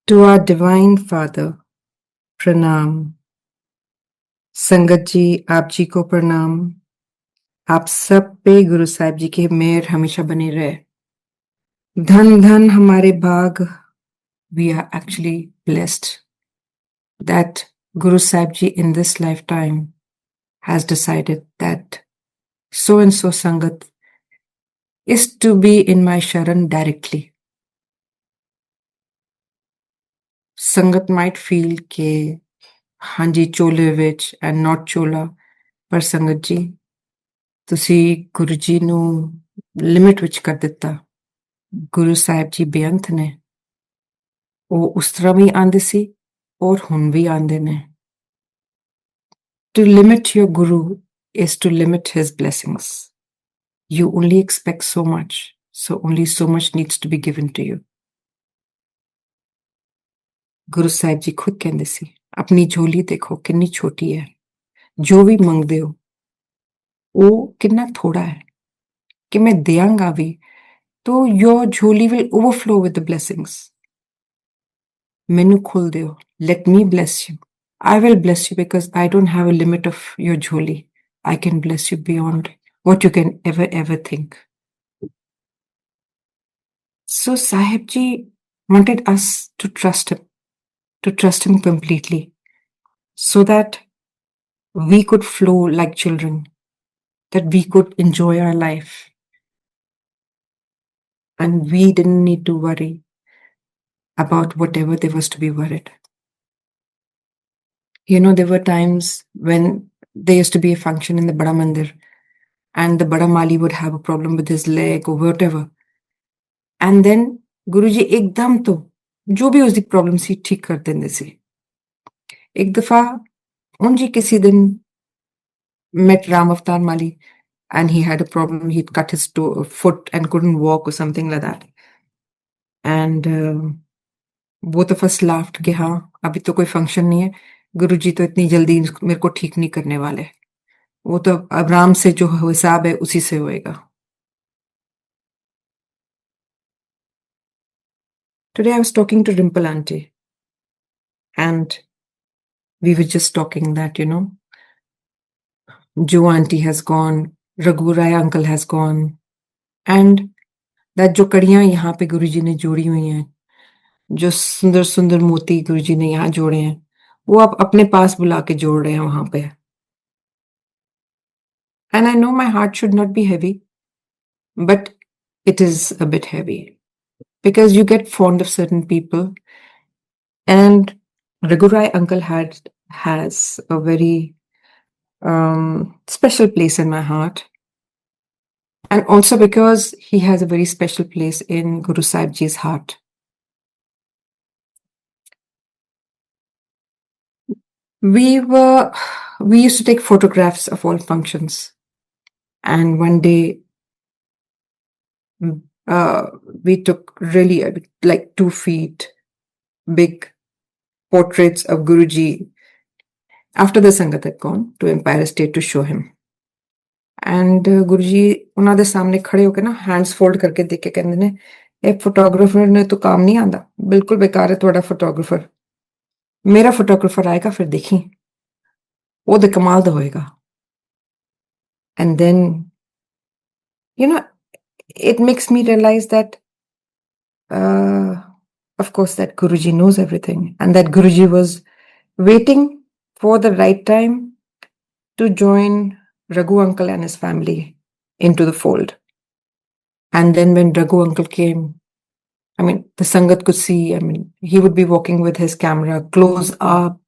To our Divine Father, प्रणाम। संगत जी, आप जी को प्रणाम। आप सब पे गुरु साहिब जी की मेहर हमेशा बनी रहे। धन धन हमारे भाग। We are actually blessed that Guru Sahib Ji in this lifetime has decided that so and so Sangat is to be in my Sharan directly. Sangat might feel ke ਹਾਂਜੀ ਚੋਲੇ ਵਿੱਚ and not ਚੋਲਾ, ਪਰ ਸੰਗਤ ਜੀ ਤੁਸੀਂ ਗੁਰੂ ਜੀ ਨੂੰ limit ਵਿੱਚ ਕਰ ਦਿੱਤਾ। ਗੁਰੂ ਸਾਹਿਬ ਜੀ ਬੇਅੰਤ ਨੇ, ਉਹ ਉਸ ਤਰ੍ਹਾਂ ਵੀ ਆਂਦੇ ਸੀ ਔਰ ਹੁਣ ਵੀ ਆਂਦੇ ਨੇ। To limit your guru is to limit his blessings. You only expect so much, so only so much needs to be given to you. Guru Sahib ji ਖੁਦ ਕਹਿੰਦੇ ਸੀ, ਆਪਣੀ ਝੋਲੀ ਦੇਖੋ ਕਿੰਨੀ ਛੋਟੀ ਹੈ, ਜੋ ਵੀ ਮੰਗਦੇ ਹੋ ਉਹ ਕਿੰਨਾ ਥੋੜਾ ਹੈ ਕਿ ਮੈਂ ਦਿਆਂਗਾ ਵੀ तो your jholi will overflow with the blessings. Menu khul deo. Let me bless you. I will bless you because I don't have a limit of your jholi. I can bless you beyond what you can ever think. So Sahib Ji wanted us to trust him completely, so that we could flow like children, that we could enjoy our life. And we didn't need to worry about whatever there was to be worried. You know, there were times when there used to be a function in the Bada Mandir and the Bada Mali would have a problem with his leg or whatever. And then Guruji ekdam to jo bhi uski problem si theek kar dende si. Ek dafa unji kisi din met Ram Avatar Mali and he had a problem. He'd cut his foot and couldn't walk or something like that. And both of us laughed कि हाँ अभी तो कोई function नहीं है, गुरुजी तो इतनी जल्दी मेरे को ठीक नहीं करने वाले, वो तो अब राम से जो हिसाब है उसी से होएगा। Today I was talking to Dimple Aunty and we were just talking that, you know, Jo Aunty has gone, Raghu Rai uncle has gone, and that जो कड़ियां यहाँ पे गुरुजी ने जोड़ी हुई हैं, जो सुंदर सुंदर मोती गुरुजी ने यहाँ जोड़े हैं, वो आप अपने पास बुला के जोड़ रहे हैं वहां पे। And I know my heart should not be heavy, but it is a bit heavy because you get fond of certain people. And Raghurai uncle has a very special place in my heart. And also because he has a very special place in Guru Sahib Ji's heart. We used to take photographs of all functions. And one day, we took really like 2 feet big portraits of Guruji after the Sangat had gone to Empire State to show him. And Guruji ਉਹਨਾਂ ਦੇ ਸਾਹਮਣੇ ਖੜੇ ਹੋ ਕੇ ਨਾ hands fold करके देख के ਕਹਿੰਦੇ ਨੇ ਇਹ फोटोग्राफर ने तो काम नहीं आंदा, बिल्कुल बेकार है ਤੁਹਾਡਾ फोटोग्राफर, मेरा फोटोग्राफर आएगा फिर देखी वो तो कमाल दा होएगा। And then, you know, it makes me realize that of course that Guruji knows everything and that Guruji was waiting for the right time to join Raghu uncle and his family into the fold. And then when Raghu uncle came, I mean, the Sangat could see, I mean, he would be walking with his camera close up.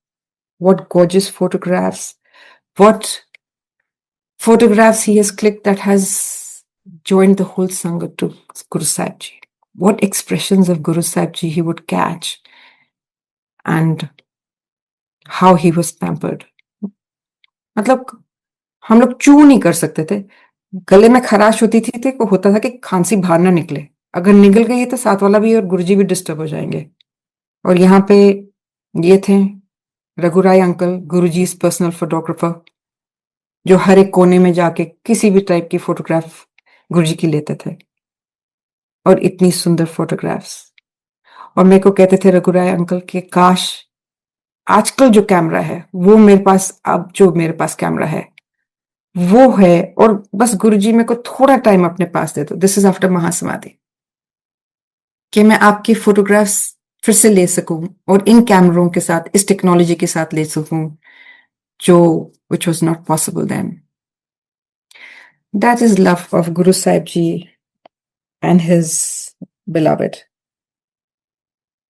What gorgeous photographs. What photographs he has clicked that has joined the whole Sangat to Guru Sahib Ji. What expressions of Guru Sahib Ji he would catch. And how he was pampered. मतलब हम लोग चू नहीं कर सकते थे, गले में खराश होती थी तो होता था कि खांसी बाहर ना निकले, अगर निकल गई तो साथ वाला भी और गुरुजी भी डिस्टर्ब हो जाएंगे। और यहाँ पे ये थे रघुराय अंकल, गुरुजी पर्सनल फोटोग्राफर, जो हर एक कोने में जाके किसी भी टाइप की फोटोग्राफ गुरुजी की लेते थे और इतनी सुंदर फोटोग्राफ्स। और मेरे को कहते थे रघुराय अंकल के काश आजकल जो कैमरा है वो मेरे पास, अब जो मेरे पास कैमरा है वो है, और बस गुरुजी मेरे को थोड़ा टाइम अपने पास दे दो, दिस इज आफ्टर महासमाधि, कि मैं आपकी फोटोग्राफ्स फिर से ले सकूं और इन कैमरों के साथ, इस टेक्नोलॉजी के साथ ले सकूं, जो which was not possible then. That is love of Guru Sahib Ji and his beloved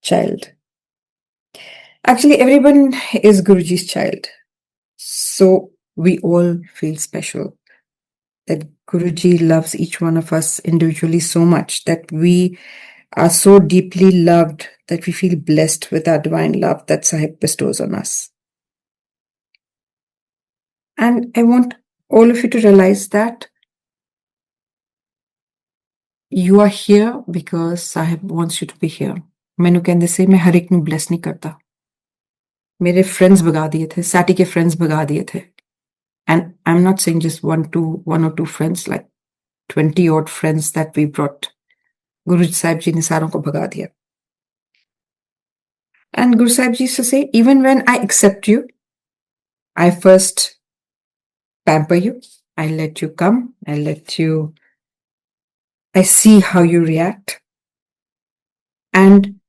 child. Actually, everyone is Guruji's child. So we all feel special. That Guruji loves each one of us individually so much that we are so deeply loved that we feel blessed with our divine love that Sahib bestows on us. And I want all of you to realize that you are here because Sahib wants you to be here. मैनू कहंदे से मैं हर एक नू bless नहीं करता. मेरे friends भगा दिए थे, Sati के friends भगा दिए थे. And I'm not saying just one or two friends, like 20 odd friends that we brought. Guruji Sahib Ji ने सारों को भगा दिया. And Guru Sahib Ji used to say, even when I accept you, I first pamper you. I let you come. I see how you react. And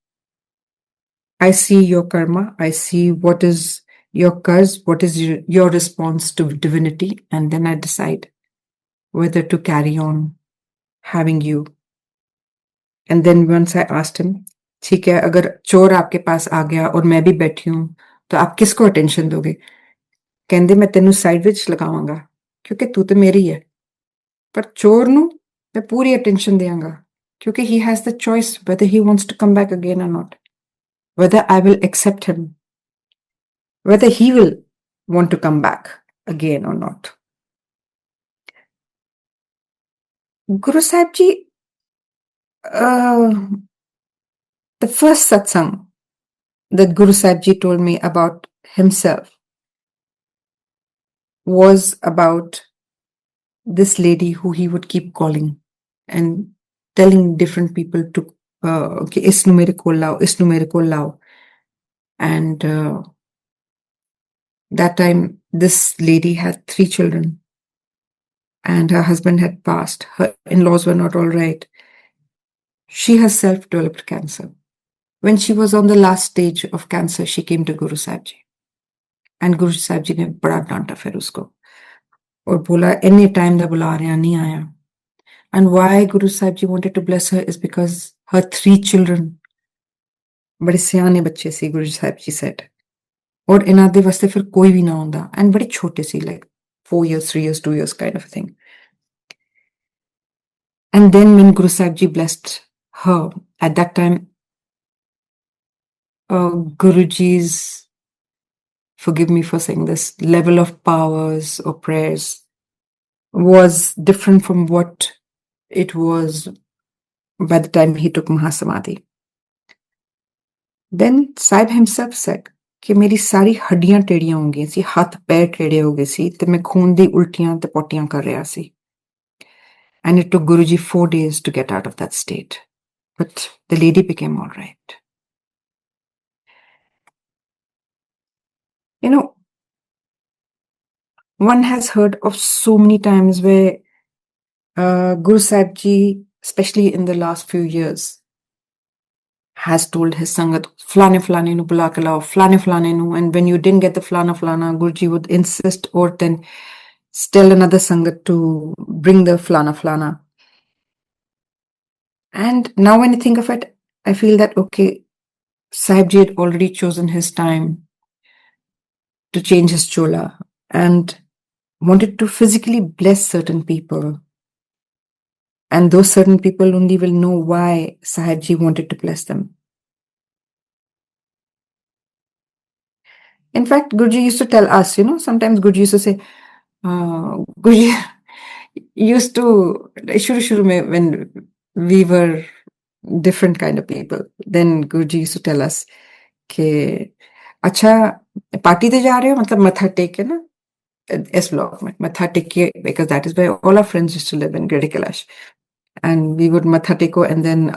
I see your karma. I see what is your curse, what is your response to divinity. And then I decide whether to carry on having you. And then once I asked him, ठीक है, अगर चोर आपके पास आ गया और मैं भी बैठी हूं तो आप किसको अटेंशन दोगे? कहंदे मैं तेनू साइड विच लगावांगा क्योंकि तू तो मेरी है, पर चोर नू मैं पूरी अटेंशन देंगा क्योंकि he has the choice whether he wants to come back again or not, whether I will accept him, whether he will want to come back again or not. Guru Sahib Ji, the first satsang that Guru Sahib Ji told me about himself was about this lady who he would keep calling and telling different people to कि इसनु मेरे को लाओ, इसनु मेरे को लाओ. And that time this lady had 3 children and her husband had passed. Her in-laws were not all right. She herself developed cancer. When she was on the last stage of cancer, she came to Guru Sahib Ji. And Guru Sahib Ji ने बड़ा डांटा फिर उसको और बोला any time दा बुला रहा नहीं आया. And why Guru Sahib Ji wanted to bless her is because her 3 children बड़े सियाने बच्चे सी, Guru Sahib Ji said. और इन्हां दे वास्ते फिर कोई भी ना होंदा, and बड़े छोटे सी, like 4 years, 3 years, 2 years kind of a thing. And then when Guru Sahib Ji blessed her, at that time, Guruji's, forgive me for saying this, level of powers or prayers was different from what it was by the time he took Mahasamadhi. Then Sahib himself said कि मेरी सारी हड्डियां टेढ़ियां हो गई सी, हाथ पैर टेढ़े हो गए सी ते मैं खून दी उल्टियां ते पोटियां कर रहा सी. And it took Guruji 4 days to get out of that state. But the lady became all right. You know, one has heard of so many times where Guru Sahib Ji, especially in the last few years, has told his Sangat, flane nu bula ke lao, flane nu, and when you didn't get the flana, Guruji would insist or then tell another Sangat to bring the flana. And now when I think of it, I feel that, okay, Sahib Ji had already chosen his time to change his chola and wanted to physically bless certain people. And those certain people only will know why Sahib Ji wanted to bless them. In fact, Guruji used to tell us, sometimes Guruji used to say, Guruji used to, shuru mein, when we were different kind of people, then Guruji used to tell us, कि अच्छा party ते जा रहे हो, मतलब मत्था take के ना, इस ब्लॉक में मत्था टेक के, because that is where all our friends used to live in Greater Kailash. And we would matha teko, and then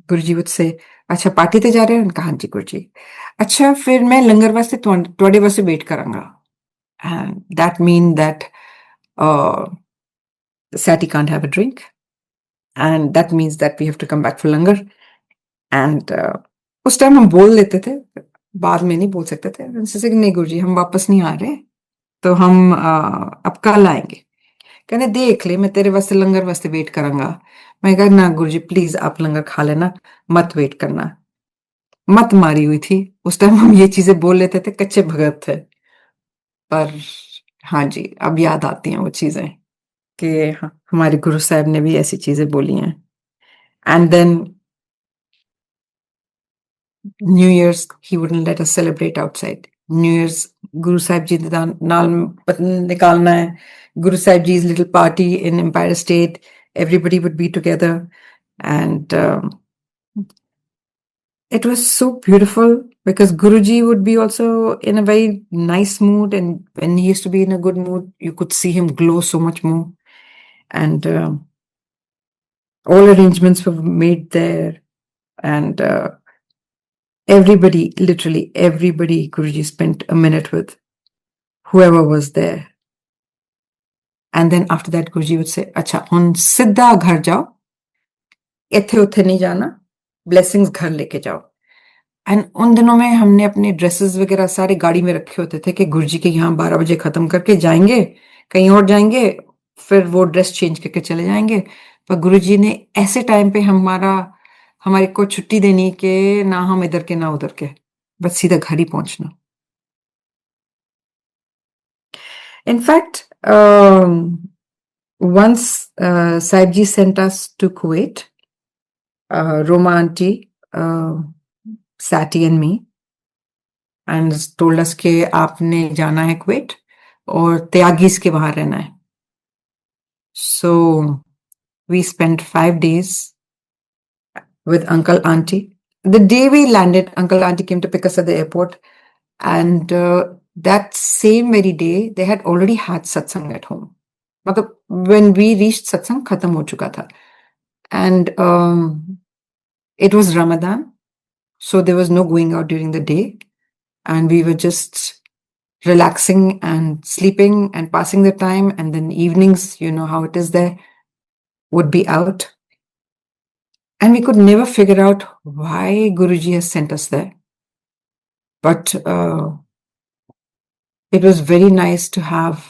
Guruji would say, अच्छा पार्टी ते जा रहे हैं? कहा जी गुरुजी। अच्छा फिर मैं लंगर वास्ते ਤੁਹਾਡੇ ਵਾਸਤੇ ਵੇਟ ਕਰਾਂਗਾ। And that mean that Sati can't have a drink, and that means that we have to come back for langar. And उस टाइम हम बोल लेते थे, बाद में नहीं बोल सकते थे। जैसे कि नहीं गुरुजी हम वापस नहीं आ रहे, तो हम अब कल आएंगे। कहने देख ले मैं तेरे वास्ते लंगर वास्ते वेट करांगा। मैं कहा ना गुरुजी प्लीज आप लंगर खा लेना, मत वेट करना। मत मारी हुई थी उस टाइम, हम ये चीजें बोल लेते थे, कच्चे भगत थे। पर हाँ जी, अब याद आती हैं वो चीजें कि हाँ, हमारे गुरु साहब ने भी ऐसी चीजें बोली हैं। And then New Year's, he wouldn't let us celebrate outside. New Year's, Guru Sahib Ji da naal nikalna hai. Guru Sahib Ji's little party in Empire State. Everybody would be together, and it was so beautiful because Guruji would be also in a very nice mood, and when he used to be in a good mood, you could see him glow so much more. And all arrangements were made there, and everybody, literally everybody, Guruji spent a minute with, whoever was there. And then after that, Guruji would say, "Acha, hun siddha ghar jao. इथे उथे नहीं जाना, blessings घर लेके जाओ." And उन दिनों में हमने अपने ड्रेसेस वगैरह सारे गाड़ी में रखे होते थे कि गुरुजी के यहाँ 12 बजे खत्म करके जाएंगे, कहीं और जाएंगे, फिर वो ड्रेस चेंज करके चले जाएंगे। पर गुरुजी ने ऐसे टाइम पे हमारे को छुट्टी देनी कि ना हम इधर के ना उधर के, बस सीधा घर ही पहुंचना। In fact once Sahib Ji sent us to Kuwait, Roma Aunty, Sati and me, and told us कि आपने जाना है कुवैत और त्यागीज के वहां रहना है। So we spent 5 days with Uncle Auntie. The day we landed, Uncle Auntie came to pick us at the airport, and that same very day they had already had satsang at home. मतलब when we reached satsang खत्म हो चुका था, and it was Ramadan, so there was no going out during the day, and we were just relaxing and sleeping and passing the time, and then evenings, you know how it is there, would be out. And we could never figure out why Guruji has sent us there. But it was very nice to have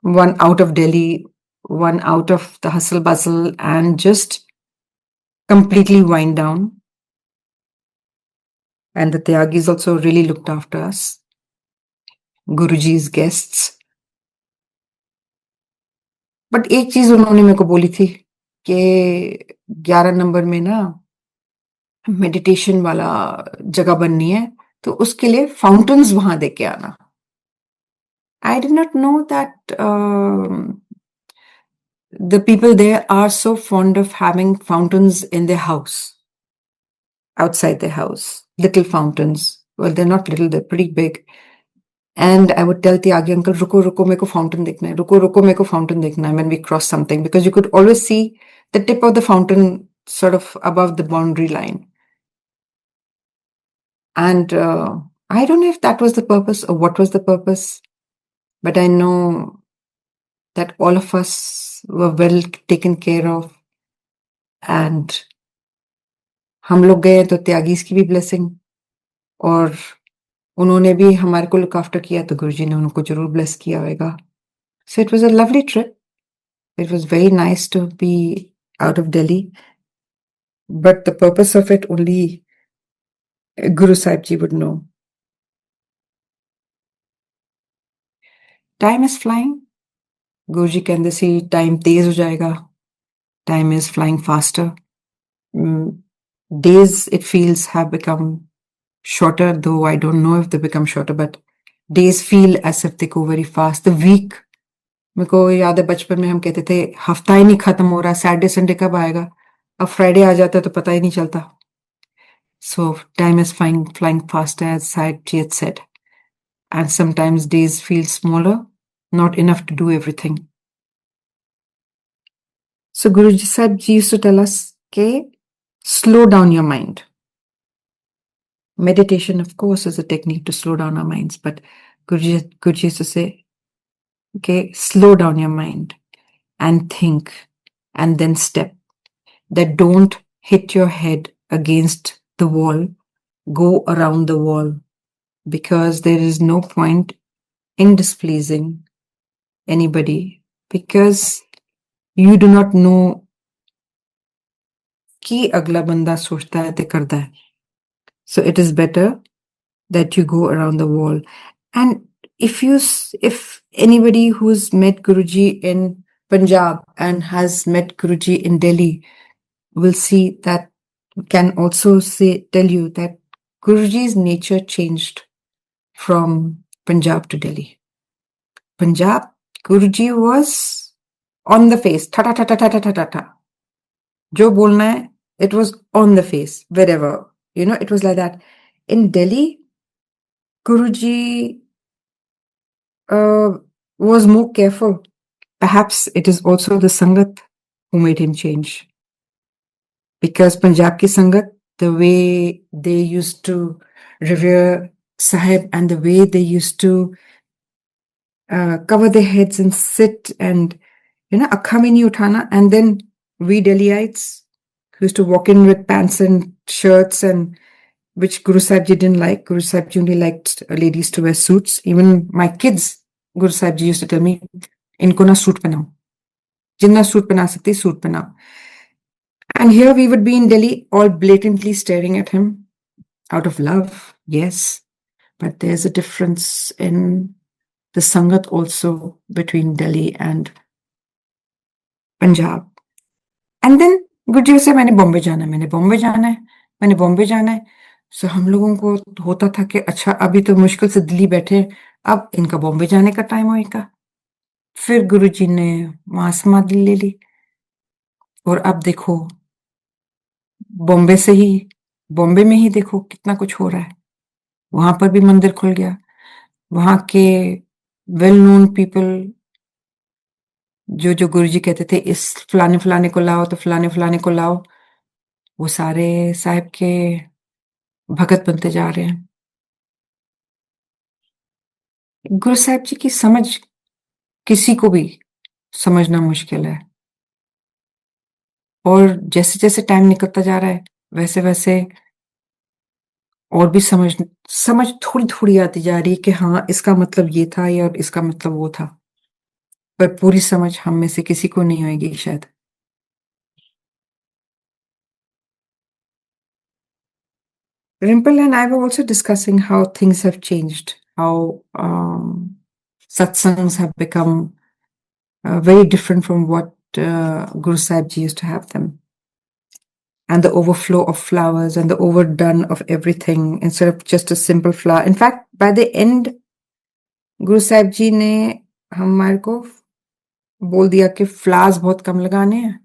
one out of Delhi, one out of the hustle bustle, and just completely wind down. And the Tyagis also really looked after us, Guruji's guests. But एक चीज उन्होंने मेरे को बोली थी कि 11 number में ना मेडिटेशन वाला जगह बननी है, तो उसके लिए फाउंटेन्स वहां देके आना। I did not know that the people there are so fond of having fountains in their house, outside their house, little fountains. Well, they're not little, they're pretty big. And I would tell Tyagi uncle, ruko ruko meko fountain dekhna hai, ruko ruko meko fountain dekhna hai, when we cross something, because you could always see the tip of the fountain sort of above the boundary line. And I don't know if that was the purpose or what was the purpose, but I know that all of us were well taken care of. And हम लोग गए तो त्यागीज की भी blessing, और उन्होंने भी हमारे को लुक आफ्टर किया, तो गुरुजी ने उनको जरूर ब्लेस किया होगा। So it was a lovely trip. It was very nice to be out of Delhi, but the purpose of it only Guru Sahib Ji would know. Time is flying. Guruji कहते सी time तेज हो जाएगा. Time is flying faster. Days, it feels, have become shorter, though I don't know if they become shorter, but days feel as if they go very fast. The week, मेरे को याद है बचपन में हम कहते थे हफ्ता ही नहीं खत्म हो रहा, सैटरडे संडे कब आएगा, अब फ्राइडे आ जाता है तो पता ही नहीं चलता. So time is flying faster, as Sahib Ji had said, and sometimes days feel smaller, not enough to do everything. So Guruji Sahib Ji used to tell us, okay, slow down your mind. Meditation, of course, is a technique to slow down our minds, but Guruji used to say, okay, slow down your mind and think and then step. That don't hit your head against the wall, go around the wall, because there is no point in displeasing anybody, because you do not know कि अगला बंदा सोचता है ते करता है. So it is better that you go around the wall. And if anybody who's met Guruji in Punjab and has met Guruji in Delhi will see that, can also tell you that Guruji's nature changed from Punjab to Delhi. Punjab, Guruji was on the face, ta ta ta ta ta ta ta ta ta. Jo bolna hai, it was on the face, wherever. It was like that. In Delhi, Guruji was more careful. Perhaps it is also the Sangat who made him change. Because Punjab ki Sangat, the way they used to revere Sahib and the way they used to cover their heads and sit and, akkha mein nahi uthana. And then we Delhiites used to walk in with pants and shirts, and which Guru Sahib Ji didn't like. Guru Sahib Ji only liked ladies to wear suits. Even my kids, Guru Sahib Ji used to tell me, inko na suit penao. Jinna suit pehna sakti, suit penao. And here we would be in Delhi, all blatantly staring at him out of love, yes. But there's a difference in the Sangat also between Delhi and Punjab. And then Guruji said, मैंने बॉम्बे जाना है, मैंने बॉम्बे जाना है, मैंने बॉम्बे जाना है. So हम लोगों को होता था कि अच्छा अभी तो मुश्किल से दिल्ली बैठे, अब इनका बॉम्बे जाने का टाइम होएगा. फिर गुरुजी ने वहां समाधि ले ली और अब देखो बॉम्बे में ही देखो कितना कुछ हो रहा है. वहां पर भी मंदिर खुल गया. वहां के वेल नोन पीपल जो गुरुजी कहते थे इस फलाने फलाने को लाओ तो फलाने फलाने को लाओ, वो सारे साहिब के भगत बनते जा रहे हैं. गुरु साहिब जी की समझ किसी को भी समझना मुश्किल है. और जैसे जैसे टाइम निकलता जा रहा है वैसे वैसे और भी समझ थोड़ी थोड़ी आती जा रही है कि हाँ इसका मतलब ये था या इसका मतलब वो था, पर पूरी समझ हम में से किसी को नहीं आएगी शायद. Rimple and I were also discussing how things have changed, how satsangs have become very different from what Guru Sahib Ji used to have them. And the overflow of flowers and the overdone of everything instead of just a simple flower. In fact, by the end, Guru Sahib Ji ने हमारे को बोल दिया कि flowers बहुत कम लगाने हैं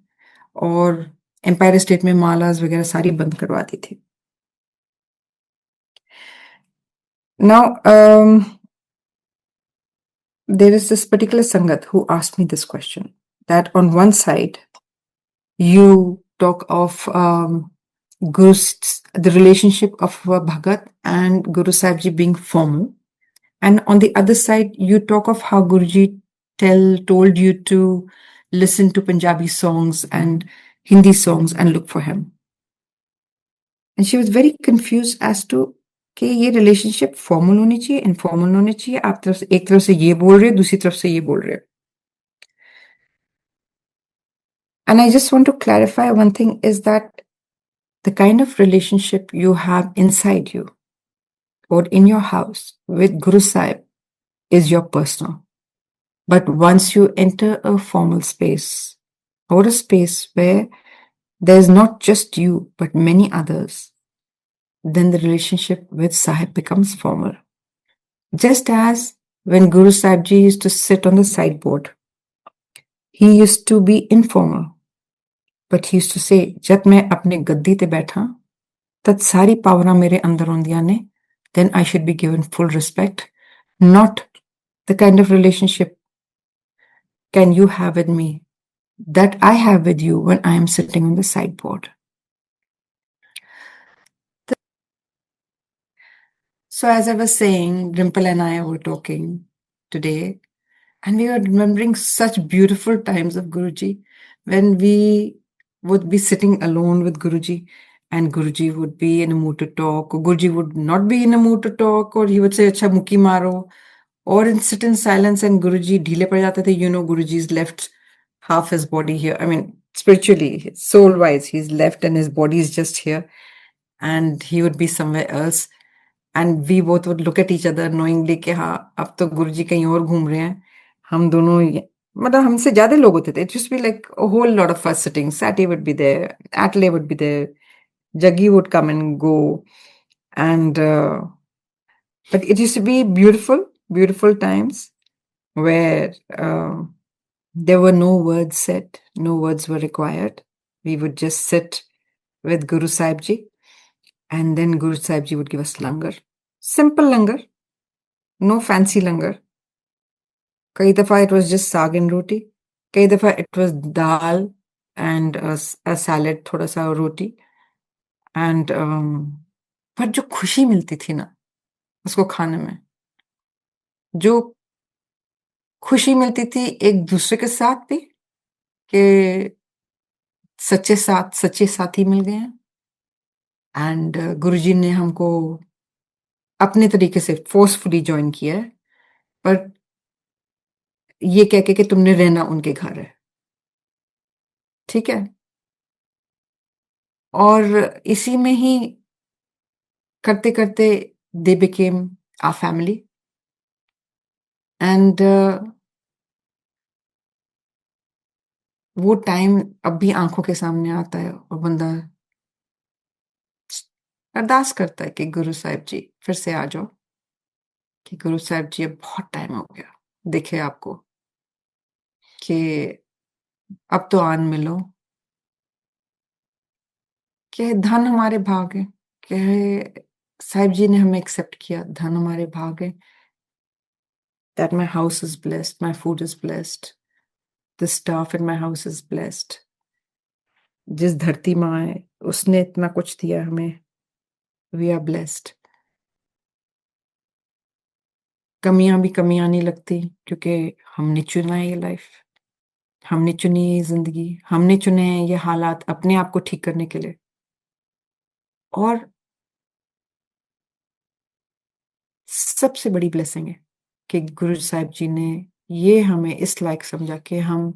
और एम्पायर स्टेट में मालास वगैरह सारी बंद करवा दी थी. Now, there is this particular Sangat who asked me this question, that on one side, you talk of the relationship of Bhagat and Guru Sahib Ji being formal. And on the other side, you talk of how Guruji told you to listen to Punjabi songs and Hindi songs and look for him. And she was very confused as to कि ये relationship formal होनी चाहिए, informal होनी चाहिए. आप एक तरफ से ये बोल रहे हो, दूसरी तरफ से ये बोल रहे हो. And I just want to clarify one thing is that the kind of relationship you have inside you or in your house with Guru Sahib is your personal. But once you enter a formal space or a space where there's not just you, but many others, then the relationship with Sahib becomes formal. Just as when Guru Sahib Ji used to sit on the sideboard, he used to be informal. But he used to say, जब मैं अपने गद्दी ते बैठा, तद सारी पावरा मेरे अंदर होंदियां ने, then I should be given full respect, not the kind of relationship can you have with me that I have with you when I am sitting on the sideboard. So as I was saying, Dimple and I were talking today, and we were remembering such beautiful times of Guruji when we would be sitting alone with Guruji, and Guruji would be in a mood to talk, or Guruji would not be in a mood to talk, or he would say, "Acha muki maro," or in sit in silence, and Guruji ढीले पड़ जाते थे. Guruji's left half his body here. I mean, spiritually, soul-wise, he's left and his body is just here, and he would be somewhere else. And we both would look at each other knowingly कि हाँ अब तो गुरुजी कहीं और घूम रहे हैं. हम दोनों मतलब हमसे ज्यादा लोग होते थे. It used to be like a whole lot of us sitting. Sati would be there, Atle would be there, Jaggi would come and go, and but it used to be beautiful, beautiful times where there were no words said, no words were required. We would just sit with Guru Sahib Ji, and then Guru Sahib Ji would give us langar. Simple langar, no fancy langar. कई दफा it was just साग and roti. कई दफा it was dal and a salad, थोड़ा सा रोटी. And पर जो खुशी मिलती थी ना उसको खाने में, जो खुशी मिलती थी एक दूसरे के साथ भी कि सच्चे साथी मिल गए हैं. एंड गुरुजी ने हमको अपने तरीके से फोर्सफुली ज्वाइन किया है, पर ये कह के कि तुमने रहना उनके घर है, ठीक है. और इसी में ही करते करते they became our family. And वो टाइम अब भी आंखों के सामने आता है और बंदा अरदास करता है कि गुरु साहिब जी फिर से आ जाओ, कि गुरु साहिब जी अब बहुत टाइम हो गया देखे आपको, कि अब तो आन मिलो, कि धन हमारे भाग है, कि साहिब जी ने हमें एक्सेप्ट किया, धन हमारे भाग है. That my house is blessed, my food is blessed, the staff in my house is blessed. जिस धरती माँ है उसने इतना कुछ दिया हमें, we are blessed. कमियां भी कमियां नहीं लगती क्योंकि हमने चुना है ये लाइफ, हमने चुनी है ये जिंदगी, हमने चुने हैं ये हालात अपने आप को ठीक करने के लिए. और सबसे बड़ी ब्लेसिंग है कि गुरु साहिब जी ने ये हमें इस लायक समझा कि हम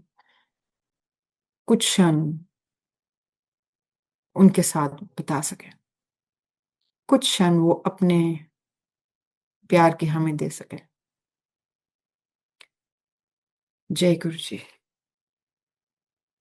कुछ क्षण उनके साथ बिता सकें, कुछ क्षण वो अपने प्यार की हमें दे सके. जय गुरु जी.